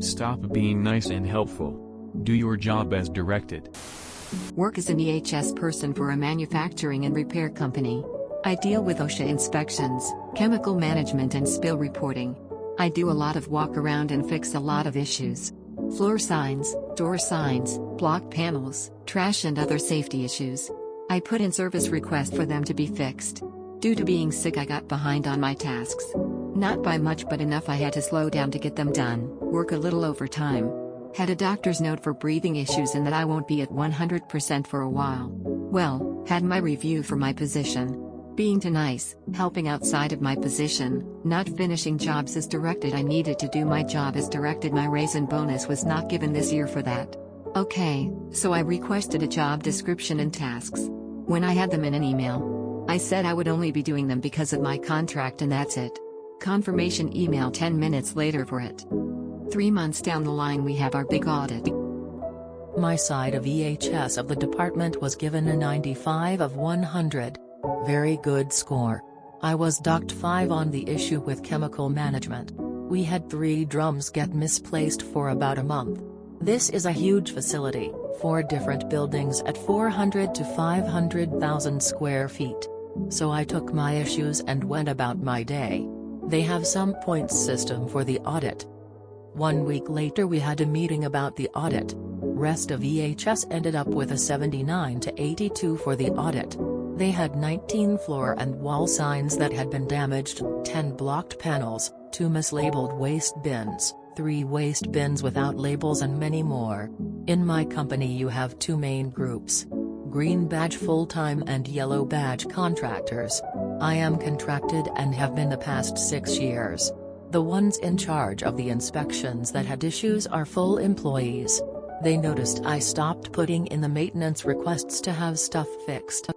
Stop being nice and helpful. Do your job as directed. Work as an EHS person for a manufacturing and repair company. I deal with OSHA inspections, chemical management and spill reporting. I do a lot of walk around and fix a lot of issues. Floor signs, door signs, block panels, trash and other safety issues. I put in service requests for them to be fixed. Due to being sick I got behind on my tasks. Not by much but enough I had to slow down to get them done, work a little overtime. Had a doctor's note for breathing issues and that I won't be at 100% for a while. Well, had my review for my position. Being too nice, helping outside of my position, not finishing jobs as directed. I needed to do my job as directed. My raise and bonus was not given this year for that. Okay, so I requested a job description and tasks. When I had them in an email, I said I would only be doing them because of my contract and that's it. Confirmation email 10 minutes later for it. 3 months down the line we have our big audit. My side of EHS of the department was given a 95 of 100. Very good score. I was docked 5 on the issue with chemical management. We had 3 drums get misplaced for about a month. This is a huge facility, 4 different buildings at 400 to 500,000 square feet. So I took my issues and went about my day. They have some points system for the audit. 1 week later we had a meeting about the audit. Rest of EHS ended up with a 79 to 82 for the audit. They had 19 floor and wall signs that had been damaged, 10 blocked panels, 2 mislabeled waste bins, 3 waste bins without labels and many more. In my company you have 2 main groups. Green badge full-time and yellow badge contractors. I am contracted and have been the past 6 years. The ones in charge of the inspections that had issues are full employees. They noticed I stopped putting in the maintenance requests to have stuff fixed.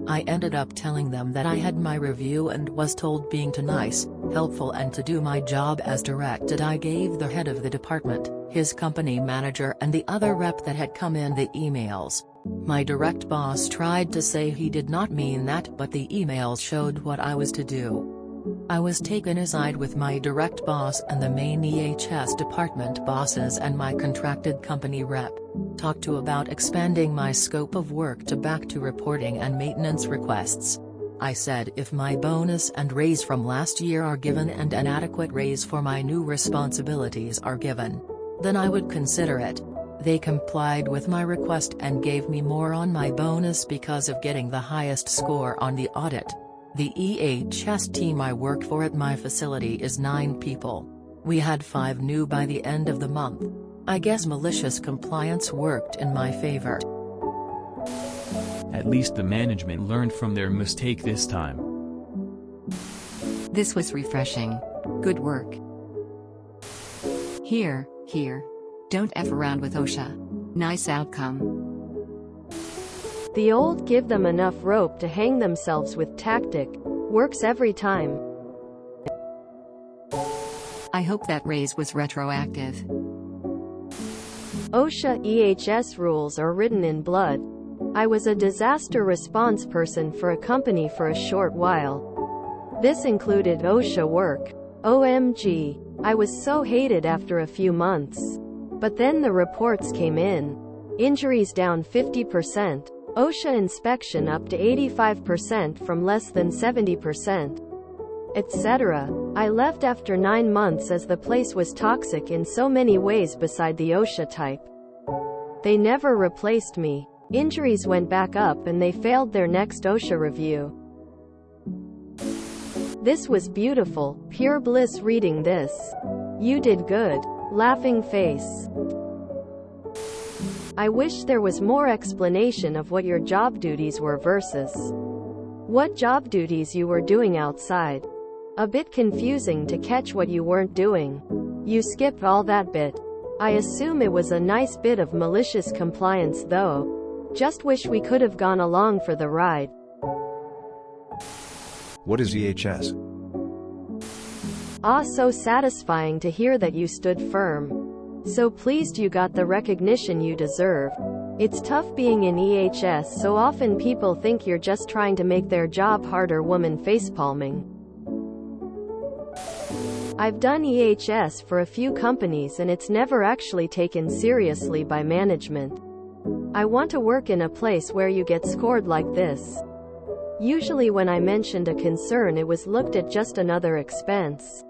I ended up telling them that I had my review and was told being too nice, helpful and to do my job as directed. I gave the head of the department, his company manager and the other rep that had come in the emails. My direct boss tried to say he did not mean that but the emails showed what I was to do. I was taken aside with my direct boss and the main EHS department bosses and my contracted company rep. Talked to about expanding my scope of work to back to reporting and maintenance requests. I said if my bonus and raise from last year are given and an adequate raise for my new responsibilities are given, then I would consider it. They complied with my request and gave me more on my bonus because of getting the highest score on the audit. The EHS team I work for at my facility is 9 people. We had 5 new by the end of the month. I guess malicious compliance worked in my favor. At least the management learned from their mistake this time. This was refreshing. Good work. Here. Don't F around with OSHA. Nice outcome. The old give them enough rope to hang themselves with tactic works every time. I hope that raise was retroactive. OSHA EHS rules are written in blood. I was a disaster response person for a company for a short while. This included OSHA work. OMG. I was so hated after a few months. But then the reports came in. Injuries down 50%. OSHA inspection up to 85% from less than 70%. Etc. I left after 9 months as the place was toxic in so many ways beside the OSHA type. They never replaced me. Injuries went back up and they failed their next OSHA review. This was beautiful, pure bliss reading this. You did good. Laughing face. I wish there was more explanation of what your job duties were versus what job duties you were doing outside. A bit confusing to catch what you weren't doing. You skipped all that bit. I assume it was a nice bit of malicious compliance though. Just wish we could have gone along for the ride. What is EHS? Ah, so satisfying to hear that you stood firm. So pleased you got the recognition you deserve. It's tough being in EHS, so often people think you're just trying to make their job harder. Woman facepalming. I've done EHS for a few companies and it's never actually taken seriously by management. I want to work in a place where you get scored like this. Usually when I mentioned a concern, it was looked at just another expense.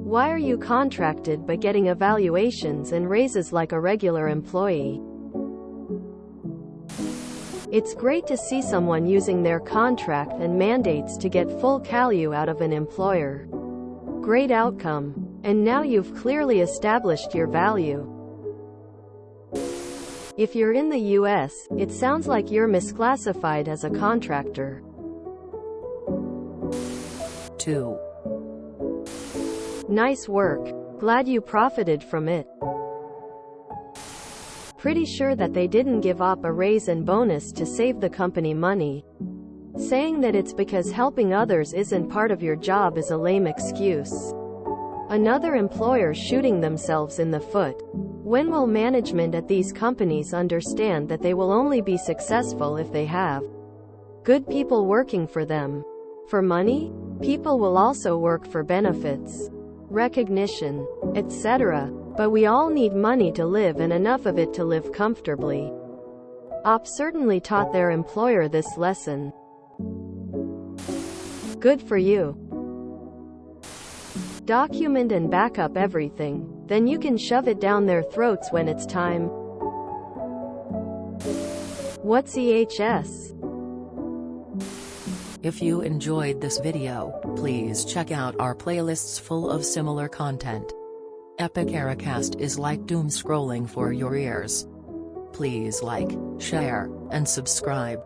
Why are you contracted but getting evaluations and raises like a regular employee? It's great to see someone using their contract and mandates to get full value out of an employer. Great outcome. And now you've clearly established your value. If you're in the US, it sounds like you're misclassified as a contractor. 2. Nice work. Glad you profited from it. Pretty sure that they didn't give up a raise and bonus to save the company money. Saying that it's because helping others isn't part of your job is a lame excuse. Another employer shooting themselves in the foot. When will management at these companies understand that they will only be successful if they have good people working for them? For money? People will also work for benefits, recognition, etc. But we all need money to live and enough of it to live comfortably. OP certainly taught their employer this lesson. Good for you. Document and back up everything, then you can shove it down their throats when it's time. What's EHS? If you enjoyed this video, please check out our playlists full of similar content. Epic Ericast is like doom scrolling for your ears. Please like, share, and subscribe.